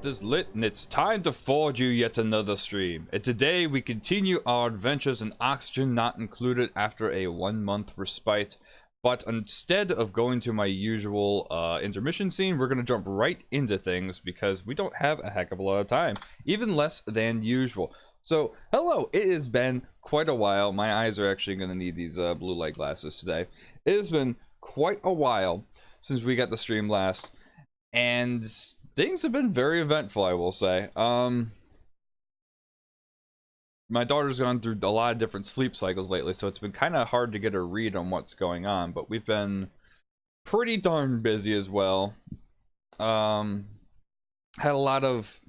path is lit and it's time to forge you yet another stream. And today we continue our adventures in Oxygen Not Included after a 1-month respite. But instead of going to my usual intermission scene, we're going to jump right into things because we don't have a heck of a lot of time, even less than usual. So, hello, it has been quite a while. My eyes are actually going to need these blue light glasses today. It has been quite a while since we got the stream last, and things have been very eventful, I will say. My daughter's gone through a lot of different sleep cycles lately, so it's been kind of hard to get a read on what's going on, but we've been pretty darn busy as well. Had a lot of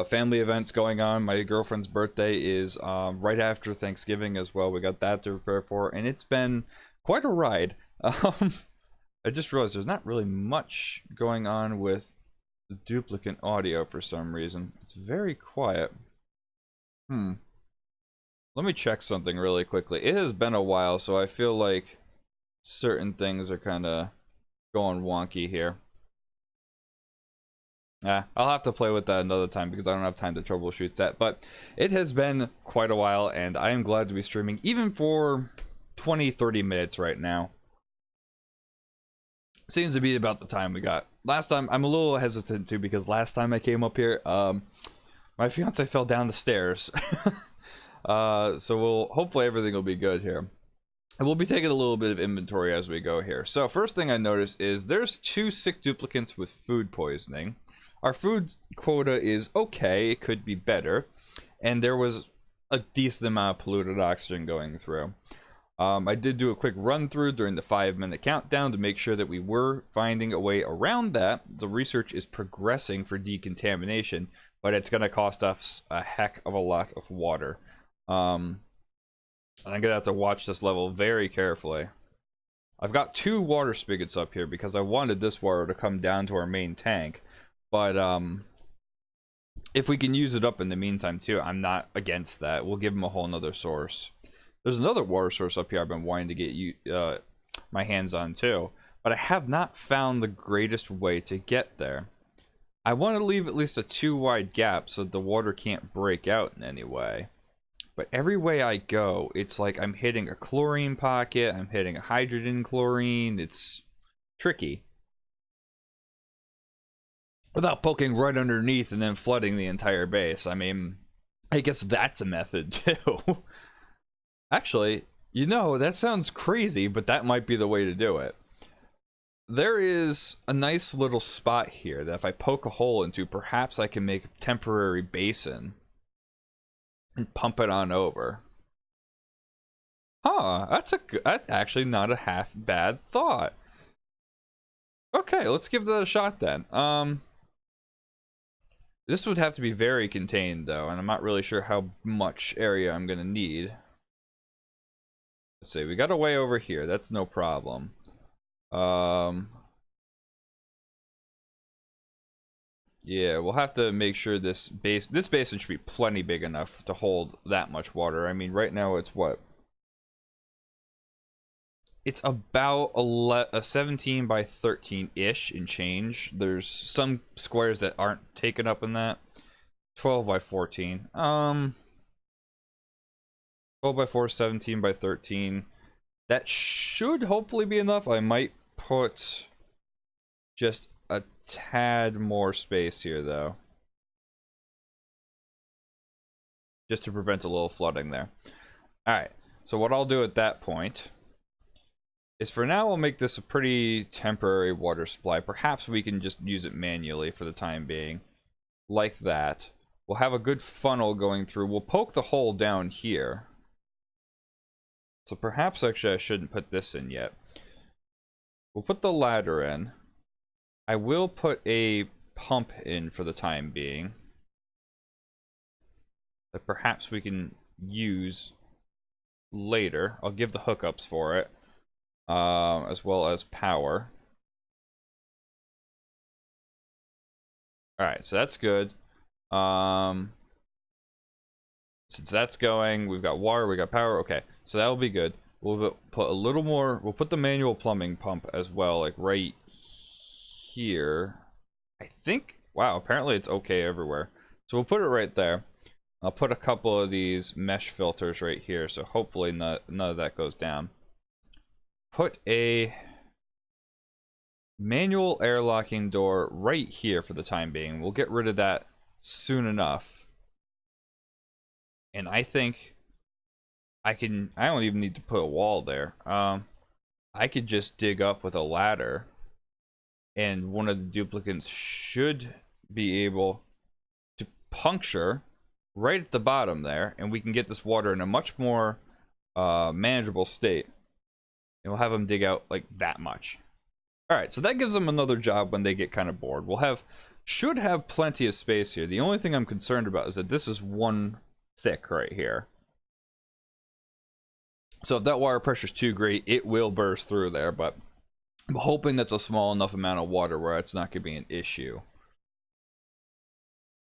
family events going on. My girlfriend's birthday is right after Thanksgiving as well. We got that to prepare for, and it's been quite a ride. I just realized there's not really much going on with the duplicate audio for some reason. It's very quiet. Let me check something really quickly. It has been a while, so I feel like certain things are kind of going wonky here. I'll have to play with that another time because I don't have time to troubleshoot that. But it has been quite a while, and I am glad to be streaming, even for 20-30 minutes right now. Seems to be about the time we got. Last time, I'm a little hesitant too, because last time I came up here, my fiance fell down the stairs. So hopefully everything will be good here. And we'll be taking a little bit of inventory as we go here. So first thing I noticed is there's 2 sick duplicates with food poisoning. Our food quota is okay, it could be better. And there was a decent amount of polluted oxygen going through. I did do a quick run through during the 5-minute countdown to make sure that we were finding a way around that. The research is progressing for decontamination, but it's going to cost us a heck of a lot of water. And I'm gonna have to watch this level very carefully. I've got 2 water spigots up here because I wanted this water to come down to our main tank, but if we can use it up in the meantime too, I'm not against that. We'll give them a whole nother source. There's another water source up here I've been wanting to get my hands on too, but I have not found the greatest way to get there. I want to leave at least a 2-wide gap so the water can't break out in any way. But every way I go, it's like I'm hitting a chlorine pocket, I'm hitting a hydrogen chlorine, it's tricky. Without poking right underneath and then flooding the entire base. I mean, I guess that's a method too. Actually, you know, that sounds crazy, but that might be the way to do it. There is a nice little spot here that if I poke a hole into, perhaps I can make a temporary basin and pump it on over. That's actually not a half bad thought. Okay, let's give that a shot then. This would have to be very contained though, and I'm not really sure how much area I'm gonna need. Let's see, we got a way over here, that's no problem. Yeah, we'll have to make sure this basin should be plenty big enough to hold that much water. I mean, right now it's what? It's about a 17 by 13-ish in change. There's some squares that aren't taken up in that. 12 by 14. 12 by 4, 17 by 13. That should hopefully be enough. I might put just a tad more space here though, just to prevent a little flooding there. Alright, so what I'll do at that point is, for now I'll make this a pretty temporary water supply. Perhaps we can just use it manually for the time being, like that. We'll have a good funnel going through. We'll poke the hole down here, so perhaps actually I shouldn't put this in yet. We'll put the ladder in. I will put a pump in for the time being that perhaps we can use later. I'll give the hookups for it, as well as power. Alright, so that's good. Since that's going, we've got water, we got power. Okay, so that'll be good. We'll put a little more, we'll put the manual plumbing pump as well, like right here. I think Wow, apparently it's okay everywhere. So we'll put it right there. I'll put a couple of these mesh filters right here, so hopefully none of that goes down. Put a manual airlocking door right here for the time being. We'll get rid of that soon enough. And I think I don't even need to put a wall there. I could just dig up with a ladder, and one of the duplicants should be able to puncture right at the bottom there, and we can get this water in a much more manageable state. And we'll have them dig out like that much. Alright, so that gives them another job when they get kind of bored. Should have plenty of space here. The only thing I'm concerned about is that this is one thick right here. So if that water pressure is too great, it will burst through there, but I'm hoping that's a small enough amount of water where it's not going to be an issue.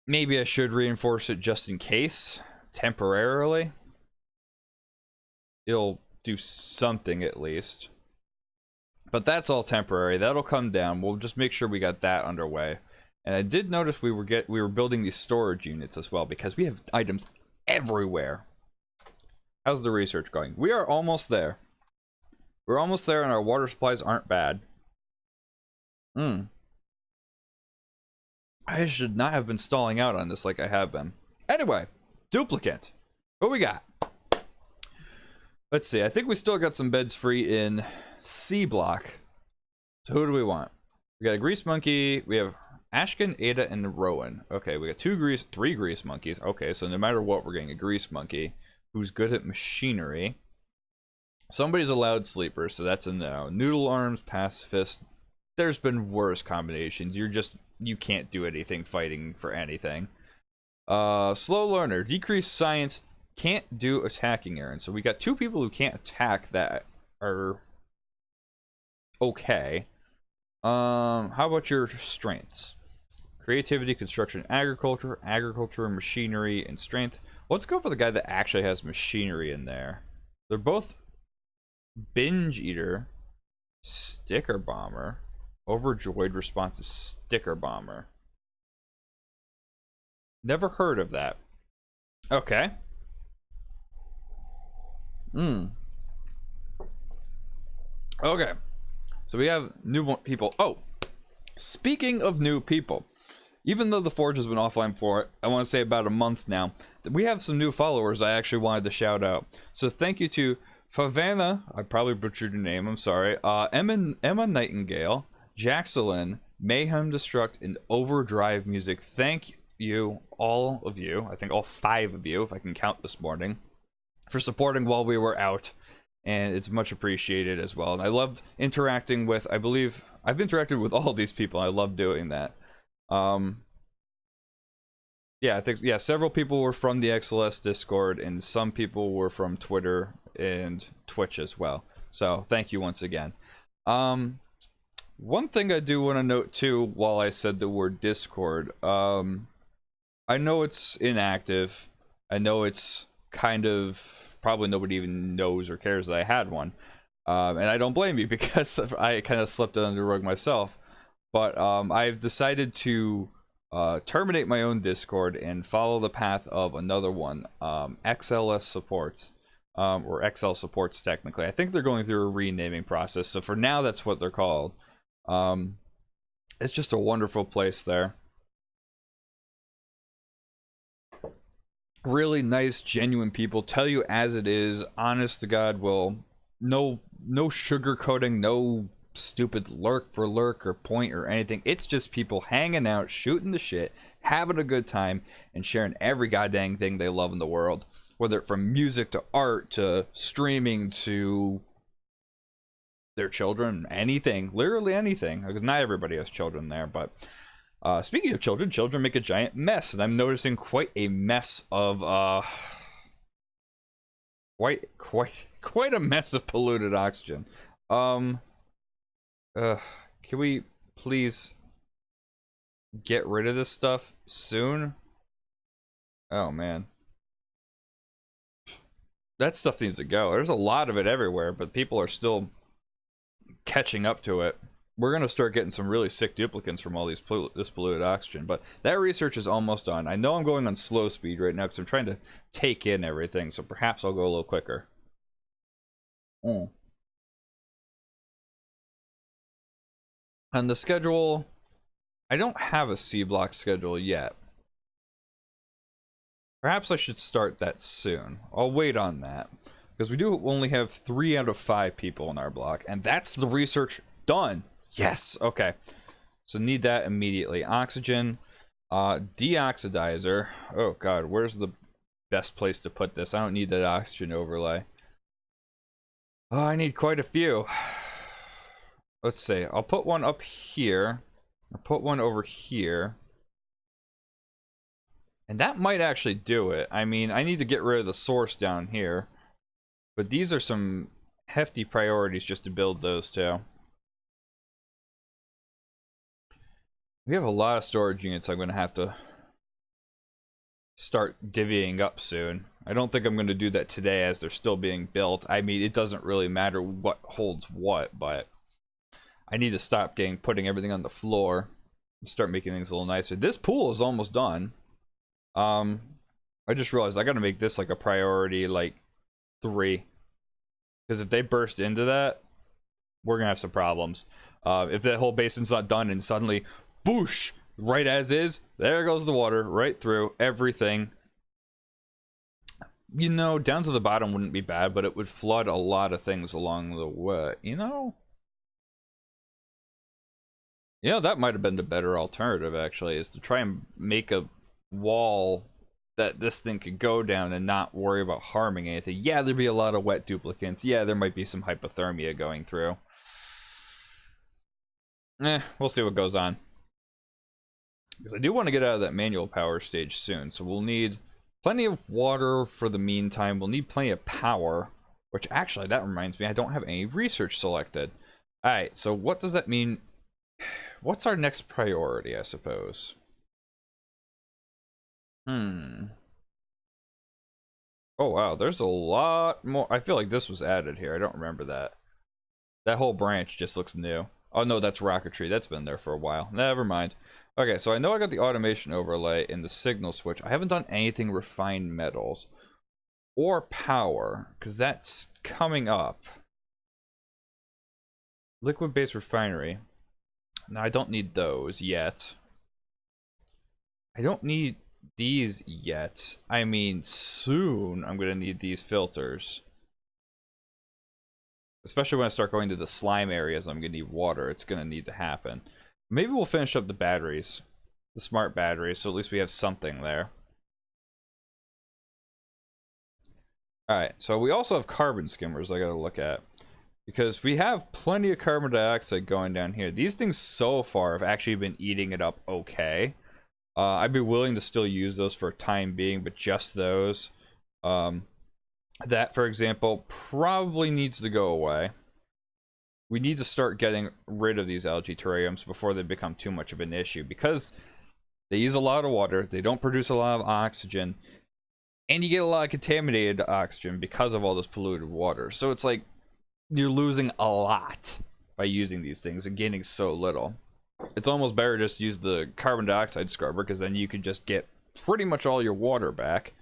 Maybe I should reinforce it just in case, temporarily. It'll do something at least. But that's all temporary. That'll come down. We'll just make sure we got that underway. And I did notice we were building these storage units as well, because we have items everywhere. How's the research going? We are almost there. We're almost there, and our water supplies aren't bad. I should not have been stalling out on this like I have been. Anyway, duplicate. What we got? Let's see. I think we still got some beds free in C block. So who do we want? We got a grease monkey. We have Ashkin, Ada, and Rowan. Okay, we got three grease monkeys. Okay, so no matter what, we're getting a grease monkey who's good at machinery. Somebody's a loud sleeper, so that's a no. Noodle arms, pacifist. There's been worse combinations. You can't do anything fighting for anything. Slow learner, decreased science, can't do attacking errands. So we got two people who can't attack that are okay. How about your strengths? Creativity, construction, agriculture, and machinery, and strength. Let's go for the guy that actually has machinery in there. They're both binge eater, sticker bomber. Overjoyed response is sticker bomber. Never heard of that. Okay. Okay. So we have new people. Oh, speaking of new people, even though the Forge has been offline for, I want to say about a month now, we have some new followers I actually wanted to shout out. So thank you to Favana, I probably butchered your name, I'm sorry, Emma Nightingale, Jaxelin, Mayhem Destruct, and Overdrive Music. Thank you, all of you, I think all 5 of you, if I can count this morning, for supporting while we were out. And it's much appreciated as well. And I loved interacting with, I believe, I've interacted with all these people. I love doing that. Yeah, I think, yeah, several people were from the XLS Discord, and some people were from Twitter and Twitch as well. So thank you once again. One thing I do want to note too, while I said the word Discord, I know it's inactive. I know it's kind of, probably nobody even knows or cares that I had one. And I don't blame you, because I kind of slipped it under the rug myself. But I've decided to terminate my own Discord and follow the path of another one, XLS Supports, or XL Supports technically. I think they're going through a renaming process, so for now that's what they're called. It's just a wonderful place there. Really nice, genuine people, tell you as it is, honest to God, will no sugarcoating, no stupid lurk for lurk or point or anything. It's just people hanging out, shooting the shit, having a good time, and sharing every goddamn thing they love in the world, whether it's from music to art to streaming to their children, anything, literally anything, because not everybody has children there. But speaking of children make a giant mess, and I'm noticing quite a mess of quite a mess of polluted oxygen. Can we please get rid of this stuff soon? Oh man, that stuff needs to go. There's a lot of it everywhere, but people are still catching up to it. we're gonna start getting some really sick duplicants from all these this polluted oxygen. But that research is almost done. I know I'm going on slow speed right now because I'm trying to take in everything, so perhaps I'll go a little quicker. And the schedule, I don't have a C block schedule yet. Perhaps I should start that soon. I'll wait on that because we do only have 3 out of 5 people in our block, and that's the research done. Yes. Okay. So need that immediately. Oxygen, deoxidizer. Oh god, where's the best place to put this? I don't need that oxygen overlay. Oh, I need quite a few. Let's see. I'll put one up here. I'll put one over here. And that might actually do it. I mean, I need to get rid of the source down here. But these are some hefty priorities just to build those two. We have a lot of storage units I'm going to have to start divvying up soon. I don't think I'm going to do that today as they're still being built. I mean, it doesn't really matter what holds what, but I need to stop putting everything on the floor and start making things a little nicer. This pool is almost done. I just realized I got to make this like a priority, like 3. Because if they burst into that, we're going to have some problems. If that whole basin's not done and suddenly, boosh, right as is, there goes the water, right through everything. You know, down to the bottom wouldn't be bad, but it would flood a lot of things along the way, you know? Yeah, that might have been the better alternative, actually, is to try and make a wall that this thing could go down and not worry about harming anything. Yeah, there'd be a lot of wet duplicants. Yeah, there might be some hypothermia going through. We'll see what goes on. Because I do want to get out of that manual power stage soon, so we'll need plenty of water for the meantime. We'll need plenty of power, which actually, that reminds me, I don't have any research selected. Alright, so what does that mean? What's our next priority, I suppose? Oh wow, there's a lot more. I feel like this was added here. I don't remember that. That whole branch just looks new. Oh no, that's rocketry. That's been there for a while. Never mind. Okay, so I know I got the automation overlay in the signal switch. I haven't done anything refined metals or power because that's coming up. Liquid-based refinery. Now I don't need those yet. I don't need these yet. I mean, soon I'm gonna need these filters. Especially when I start going to the slime areas, I'm gonna need water. It's gonna need to happen. Maybe we'll finish up the batteries. The smart batteries, so at least we have something there. Alright, so we also have carbon skimmers I gotta look at. Because we have plenty of carbon dioxide going down here. These things so far have actually been eating it up okay. I'd be willing to still use those for a time being, but just those. That, for example, probably needs to go away. We need to start getting rid of these algae terrariums before they become too much of an issue, because they use a lot of water, they don't produce a lot of oxygen, and you get a lot of contaminated oxygen because of all this polluted water. So it's like you're losing a lot by using these things and gaining so little. It's almost better just to use the carbon dioxide scrubber, because then you can just get pretty much all your water back,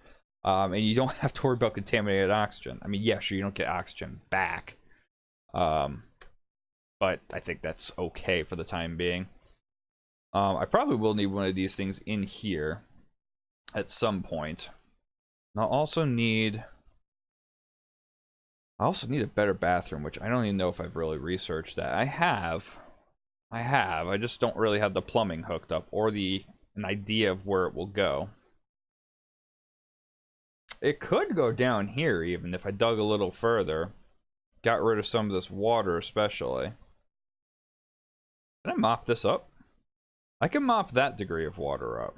and you don't have to worry about contaminated oxygen. I mean, yeah, sure, you don't get oxygen back, but I think that's okay for the time being. I probably will need one of these things in here at some point. And I'll also need a better bathroom, which I don't even know if I've really researched that. I have. I just don't really have the plumbing hooked up or an idea of where it will go. It could go down here even if I dug a little further. Got rid of some of this water especially. Can I mop this up? I can mop that degree of water up.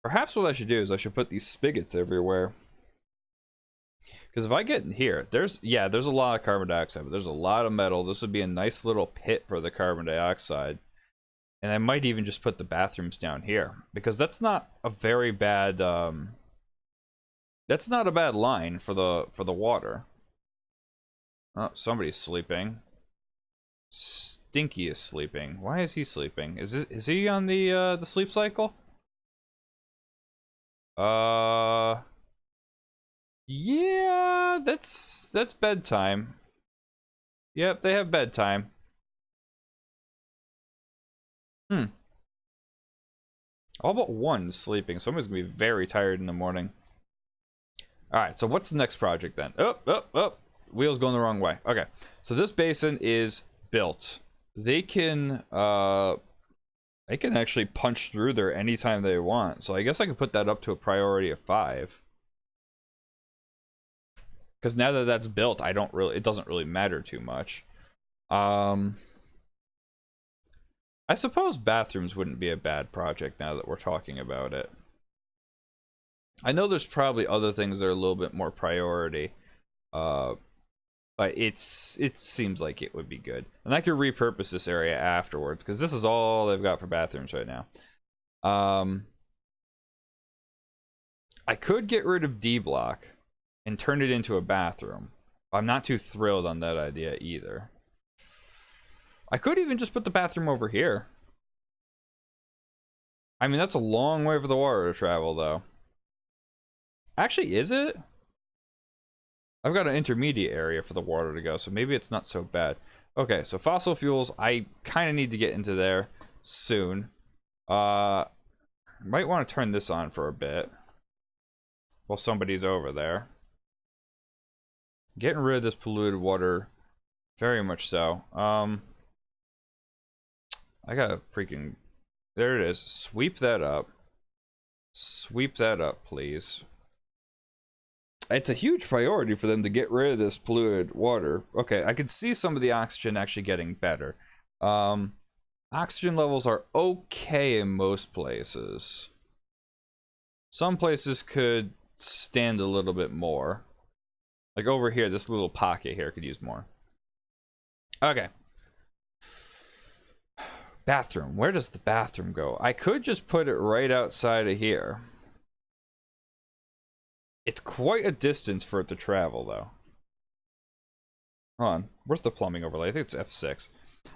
Perhaps what I should do is I should put these spigots everywhere. Because if I get in here, there's a lot of carbon dioxide, but there's a lot of metal. This would be a nice little pit for the carbon dioxide. And I might even just put the bathrooms down here, because that's not a very bad that's not a bad line for the water. Oh, somebody's sleeping. Stinky is sleeping. Why is he sleeping? Is he on the sleep cycle? Yeah, that's bedtime. Yep, they have bedtime. Hmm. All but one's sleeping. Someone's gonna be very tired in the morning. Alright, so what's the next project then? Oh. Wheel's going the wrong way. Okay. So this basin is built. They can actually punch through there anytime they want. So I guess I could put that up to a priority of 5. Because now that that's built, it doesn't really matter too much. I suppose bathrooms wouldn't be a bad project now that we're talking about it. I know there's probably other things that are a little bit more priority, but it seems like it would be good. And I could repurpose this area afterwards, because this is all they've got for bathrooms right now. I could get rid of D block and turn it into a bathroom. I'm not too thrilled on that idea either. I could even just put the bathroom over here. I mean, that's a long way for the water to travel, though. Actually, is it? I've got an intermediate area for the water to go, so maybe it's not so bad. Okay, so fossil fuels, I kind of need to get into there soon. Might want to turn this on for a bit while somebody's over there. Getting rid of this polluted water, very much so. I gotta freaking... There it is. Sweep that up. Sweep that up, please. It's a huge priority for them to get rid of this polluted water. Okay, I can see some of the oxygen actually getting better. Oxygen levels are okay in most places. Some places could stand a little bit more. Like over here, this little pocket here could use more. Okay. Bathroom. Where does the bathroom go? I could just put it right outside of here. It's quite a distance for it to travel, though. Hold on. Where's the plumbing overlay? I think it's F6.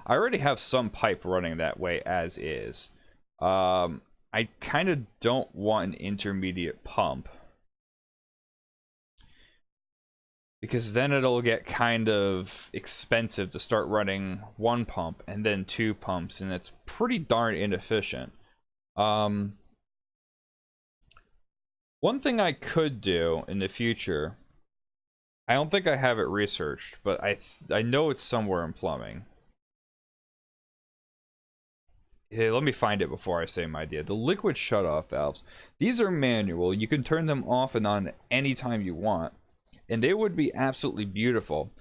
I already have some pipe running that way as is. I kind of don't want an intermediate pump, because then it'll get kind of expensive to start running one pump and then 2 pumps, and it's pretty darn inefficient. One thing I could do in the future, I don't think I have it researched, but I know it's somewhere in plumbing. Hey, let me find it before I say my idea. The liquid shutoff valves. These are manual. You can turn them off and on anytime you want. And they would be absolutely beautiful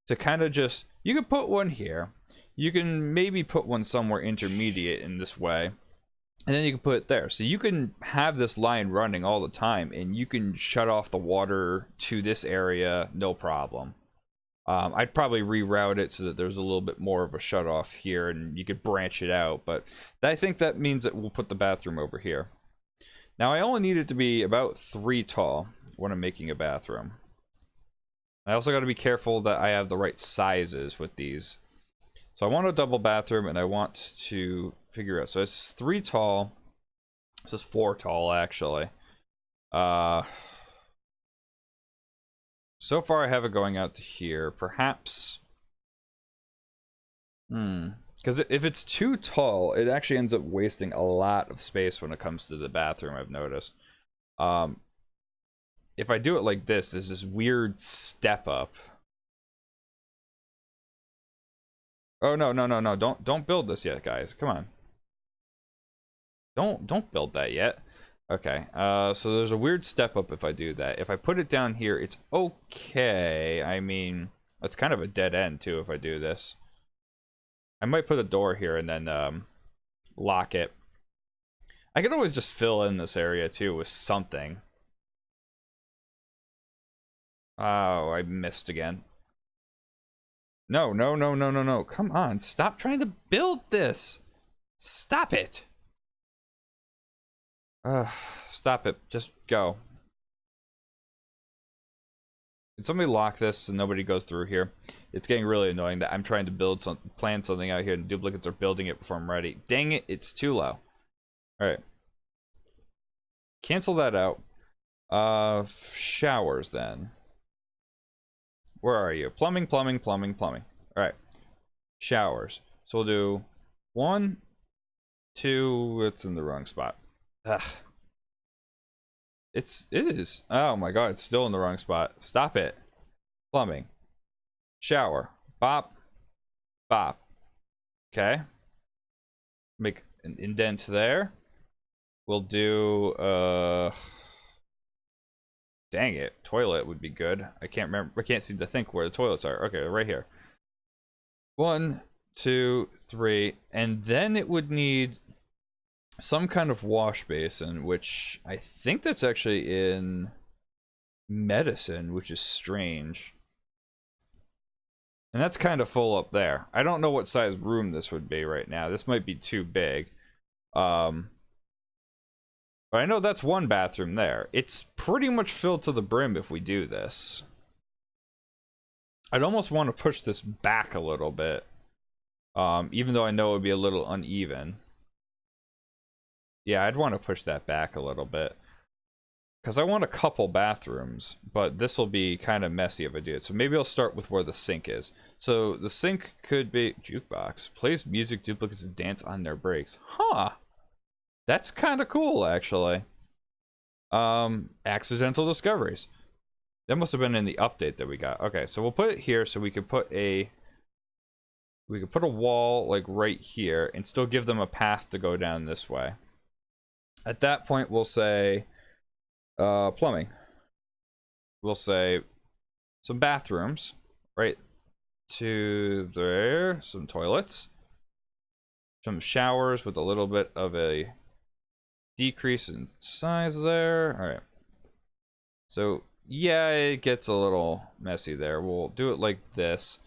to kind of just... You could put one here. You can maybe put one somewhere intermediate in this way. And then you can put it there. So you can have this line running all the time, and you can shut off the water to this area, no problem. I'd probably reroute it so that there's a little bit more of a shut off here, and you could branch it out. But I think that means that we'll put the bathroom over here. Now, I only need it to be about 3 tall when I'm making a bathroom. I also got to be careful that I have the right sizes with these. So I want a double bathroom, and I want to figure out. So it's 3 tall. This is 4 tall, actually. So far I have it going out to here. Perhaps... Because if it's too tall, it actually ends up wasting a lot of space when it comes to the bathroom, I've noticed. If I do it like this, there's this weird step up. Oh, no. Don't build this yet, guys. Come on. Don't build that yet. Okay, so there's a weird step up if I do that. If I put it down here, it's okay. I mean, that's kind of a dead end, too, if I do this. I might put a door here and then lock it. I could always just fill in this area, too, with something. Oh, I missed again. No. Come on, stop trying to build this. Stop it. Stop it. Just go. Can somebody lock this so nobody goes through here? It's getting really annoying that I'm trying to plan something out here and duplicates are building it before I'm ready. Dang it, it's too low. Alright. Cancel that out. Showers then. Where are you? Plumbing, plumbing, plumbing, plumbing. Alright. Showers. So we'll do 1, 2, it's in the wrong spot. Ugh. It is. Oh my god, it's still in the wrong spot. Stop it. Plumbing. Shower. Bop. Bop. Okay. Make an indent there. We'll do, dang it. Toilet would be good. I can't remember. I can't seem to think where the toilets are. Okay, right here. 1, 2, 3. And then it would need some kind of wash basin, which I think that's actually in medicine, which is strange. And that's kind of full up there. I don't know what size room this would be right now. This might be too big. But I know that's one bathroom there. It's pretty much filled to the brim if we do this. I'd almost want to push this back a little bit. Even though I know it would be a little uneven. Yeah, I'd want to push that back a little bit. Because I want a couple bathrooms, but this will be kind of messy if I do it. So maybe I'll start with where the sink is. So the sink could be... Jukebox. Plays music, duplicates dance on their breaks. Huh. That's kind of cool, actually. Accidental discoveries. That must have been in the update that we got. Okay, so we'll put it here so we could put a... We could put a wall, like, right here and still give them a path to go down this way. At that point, we'll say... plumbing. We'll say some bathrooms, right to there, some toilets, some showers with a little bit of a decrease in size there. All right. So yeah, it gets a little messy there. We'll do it like this.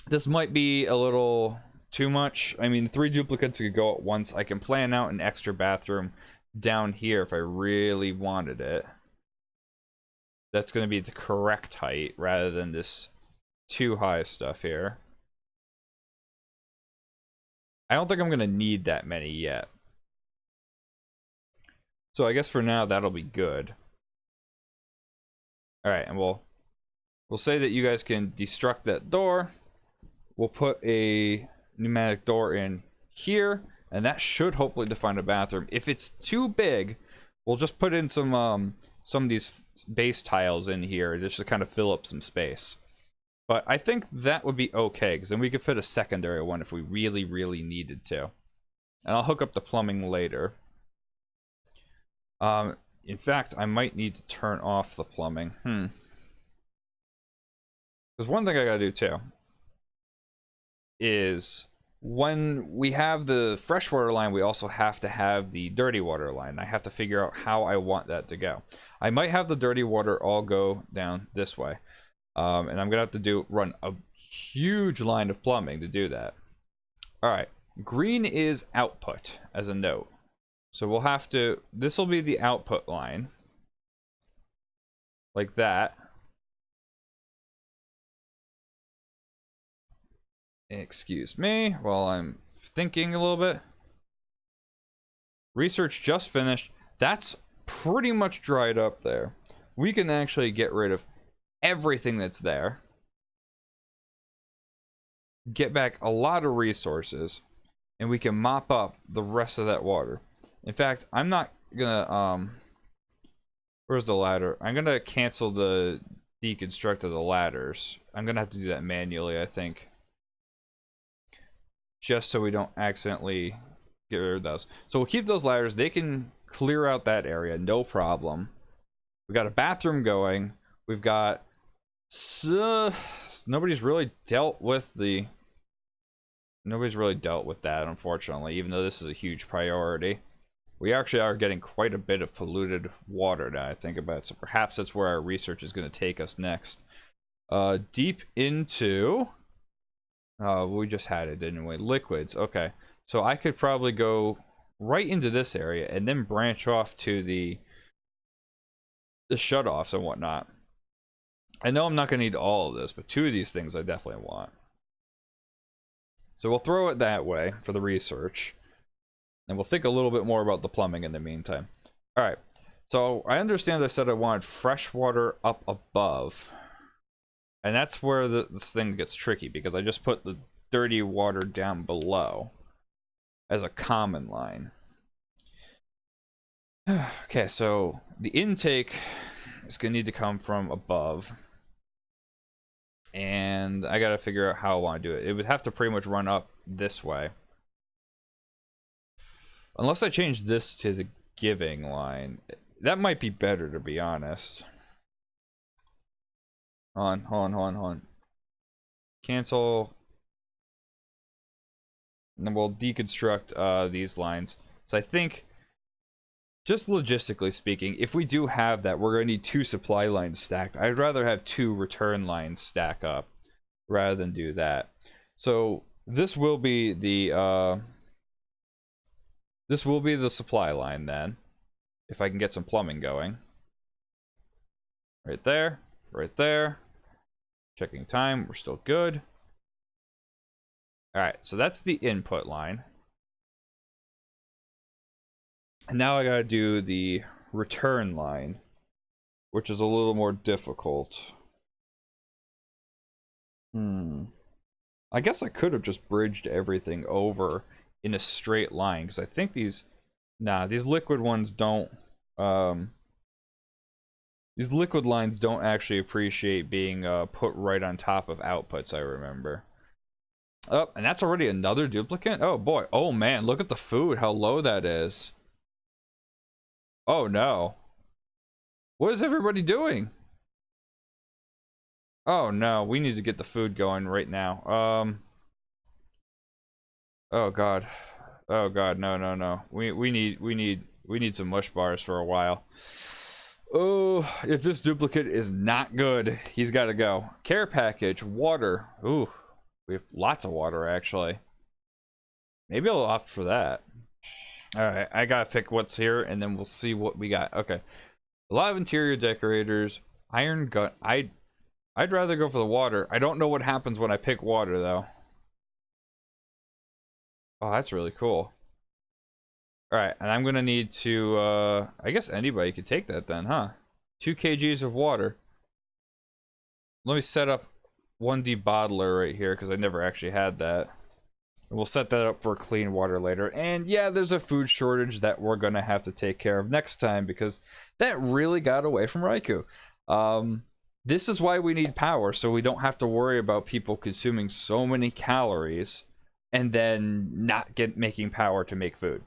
This might be a little too much. I mean, 3 duplicates could go at once. I can plan out an extra bathroom down here if I really wanted it. That's going to be the correct height rather than this too high stuff here. I don't think I'm going to need that many yet. So I guess for now that'll be good. Alright, and we'll say that you guys can destruct that door. We'll put a pneumatic door in here. And that should hopefully define a bathroom. If it's too big, we'll just put in some of these base tiles in here just to kind of fill up some space. But I think that would be okay, because then we could fit a secondary one if we really, really needed to. And I'll hook up the plumbing later. In fact, I might need to turn off the plumbing. Because one thing I gotta do too is... when we have the freshwater line, we also have to have the dirty water line. I have to figure out how I want that to go. I might have the dirty water all go down this way. And I'm going to have to run a huge line of plumbing to do that. Alright, green is output as a note. So we'll have to, this will be the output line. Like that. Excuse me while I'm thinking a little bit. Research just finished. That's pretty much dried up there. We can actually get rid of everything that's there. Get back a lot of resources. And we can mop up the rest of that water. In fact, I'm not gonna, where's the ladder? I'm gonna cancel the deconstruct of the ladders. I'm gonna have to do that manually, I think. Just so we don't accidentally get rid of those. So we'll keep those ladders. They can clear out that area, no problem. We got a bathroom going. We've got... nobody's really dealt with the... Nobody's really dealt with that, unfortunately, even though this is a huge priority. We actually are getting quite a bit of polluted water now I think about it, so perhaps that's where our research is going to take us next. Deep into... we just had it, didn't we? Liquids, okay. So I could probably go right into this area and then branch off to the the shutoffs and whatnot. I know I'm not going to need all of this, but 2 of these things I definitely want. So we'll throw it that way for the research. And we'll think a little bit more about the plumbing in the meantime. Alright, so I understand I said I wanted fresh water up above. And that's where this thing gets tricky, because I just put the dirty water down below as a common line. Okay, so the intake is going to need to come from above. And I got to figure out how I want to do it. It would have to pretty much run up this way. Unless I change this to the giving line. That might be better, to be honest. Hold on. Cancel. And then we'll deconstruct these lines. So I think, just logistically speaking, if we do have that, we're going to need 2 supply lines stacked. I'd rather have 2 return lines stack up rather than do that. So this will be the supply line then, if I can get some plumbing going. Right there, right there. Checking time, we're still good. Alright, so that's the input line. And now I gotta do the return line, which is a little more difficult. I guess I could have just bridged everything over in a straight line, because I think these liquid ones don't, these liquid lines don't actually appreciate being put right on top of outputs, I remember. Oh, and that's already another duplicate? Oh boy, oh man, look at the food, how low that is. Oh no. What is everybody doing? Oh no, we need to get the food going right now. Oh god. Oh god, no. We need some mush bars for a while. Oh, if this duplicate is not good, he's gotta go. Care package, water. Ooh, we have lots of water actually. Maybe I'll opt for that. Alright, I gotta pick what's here and then we'll see what we got. Okay. A lot of interior decorators. Iron gun. I'd rather go for the water. I don't know what happens when I pick water though. Oh, that's really cool. Alright, and I'm gonna need to, I guess anybody could take that then, huh? 2 kgs of water. Let me set up 1D bottler right here, because I never actually had that. We'll set that up for clean water later. And yeah, there's a food shortage that we're gonna have to take care of next time, because that really got away from Raikou. This is why we need power, so we don't have to worry about people consuming so many calories and then not making power to make food.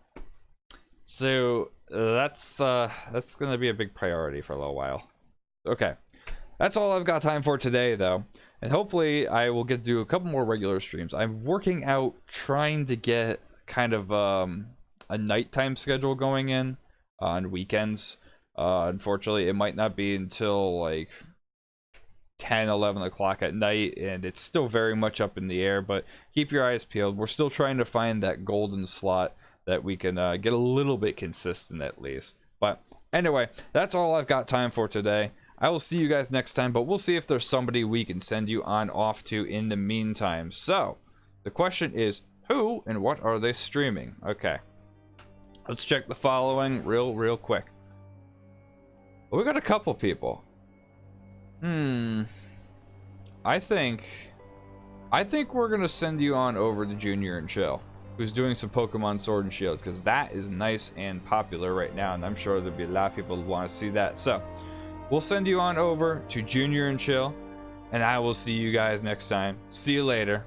So that's gonna be a big priority for a little while. Okay, that's all I've got time for today though, and hopefully I will get to do a couple more regular streams. I'm working out trying to get kind of a nighttime schedule going in on weekends. Unfortunately, it might not be until like 10-11 o'clock at night, and it's still very much up in the air, but keep your eyes peeled. We're still trying to find that golden slot that we can get a little bit consistent at least. But anyway, that's all I've got time for today. I will see you guys next time, but we'll see if there's somebody we can send you on off to in the meantime. So the question is, who and what are they streaming? Okay, let's check the following real quick. Well, we got a couple people. I think we're gonna send you on over to Junior and Chill, who's doing some Pokemon Sword and Shield, because that is nice and popular right now, and I'm sure there'll be a lot of people who want to see that. So we'll send you on over to Junior and Chill, and I will see you guys next time. See you later.